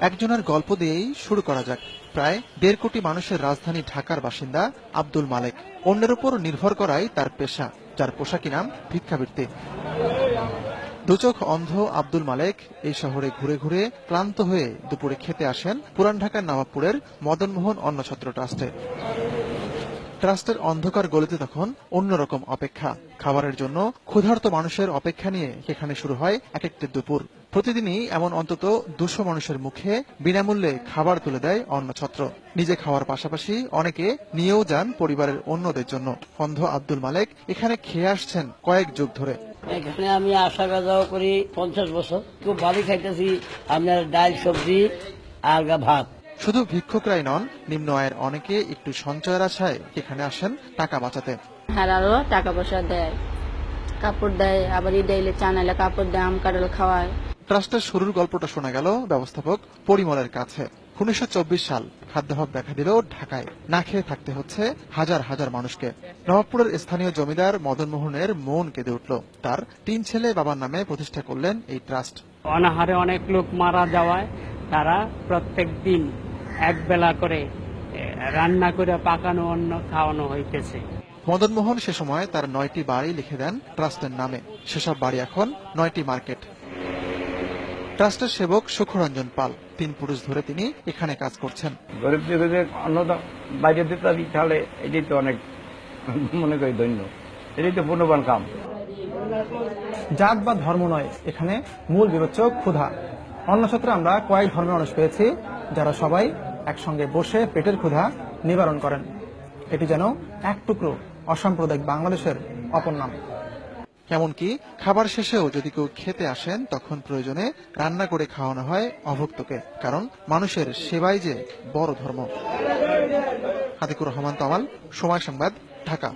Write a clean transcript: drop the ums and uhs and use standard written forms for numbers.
একজনের গল্প দিয়েই শুরু করা যাক। প্রায় ১.৫ কোটি মানুষের রাজধানী ঢাকার বাসিন্দা আব্দুল মালেক। অন্যের উপর নির্ভর করাই তার পেশা, যার পোশাকি নাম ভিক্ষাবৃত্তি। দুচোখ অন্ধ আব্দুল মালেক এই শহরে ঘুরে ঘুরে ক্লান্ত হয়ে দুপুরে খেতে আসেন পুরান ঢাকার নবাবপুরের মদনমোহন অন্নছত্র ট্রাস্টে। ট্রাস্টের অন্ধকার গলিতে তখন অন্যরকম অপেক্ষা। খাবারের জন্য ক্ষুধার্ত মানুষের অপেক্ষা নিয়ে সেখানে শুরু হয় এক একটি দুপুর। প্রতিদিনই এমন অন্তত ২০০ মানুষের মুখে বিনামূল্যে খাবার তুলে দেয় অন্নছত্র। নিজে খাওয়ার পাশাপাশি অনেকে নিয়েও যান পরিবারের অন্যদের জন্য। অন্ধ আব্দুল মালেক এখানে খেয়ে আসছেন কয়েক যুগ ধরে। এখানে আমি আসা যাওয়া করি ৫০ বছর। খুব ভালো খাইতেছি, আপনার ডাল সবজি আর ভাত। শুধু ভিক্ষুকরাই নন, নিম্ন আয়ের অনেকে একটু সঞ্চয়ের আশায় এখানে আসেন টাকা বাঁচাতে। হারালো টাকা পয়সা দেয়, কাপড় দেয়, আবার ঈদ এলে চা নাইলে কাপড় দেয়, আম কাঁঠাল খাওয়ায়। ট্রাস্টের শুরুর গল্পটা শোনা গেল ব্যবস্থাপক পরিমলের কাছে। ১৯২৪ সাল খাদ্যাভাব দেখা দিল ঢাকায়। না খেয়ে থাকতে হচ্ছে হাজার হাজার মানুষকে। নবাবপুরের স্থানীয় জমিদার মদনমোহনের মন কেঁদে উঠল। তার ৩ ছেলে বাবার নামে প্রতিষ্ঠা করলেন এই ট্রাস্ট। অনাহারে অনেক লোক মারা যাওয়ায় তারা প্রত্যেক দিন এক বেলা করে রান্না করে পাকানো অন্ন খাওয়ানো হইতেছে। মদনমোহন সে সময় তার ৯টি বাড়ি লিখে দেন ট্রাস্টের নামে। সেসব বাড়ি এখন 9টি মার্কেট। ট্রাস্টের সেবক সুখরঞ্জন পাল, ৩ পুরুষ ধরে তিনি এখানে কাজ করছেন। গরিব যুগের অন্নদা বাইরে দিতে পারি, তাহলে এটাই তো অনেক মনে করি ধন্য, এটাই তো পূর্ণবান কাম। জাত বা ধর্ম নয়, এখানে মূল বিবেচক ক্ষুধা। অন্নছত্রে আমরা কয়েক ধর্মের মানুষ পেয়েছি, যারা সবাই একসঙ্গে বসে পেটের ক্ষুধা নিবারণ করেন। এটি যেন এক টুকরো অসাম্প্রদায়িক বাংলাদেশের অপর নাম। এমনকি খাবার শেষেও যদি কেউ খেতে আসেন, তখন প্রয়োজনে রান্না করে খাওয়ানো হয় অভুক্তকে। কারণ মানুষের সেবাই যে বড় ধর্ম। আতিকুর রহমান তামাল, সময় সংবাদ, ঢাকা।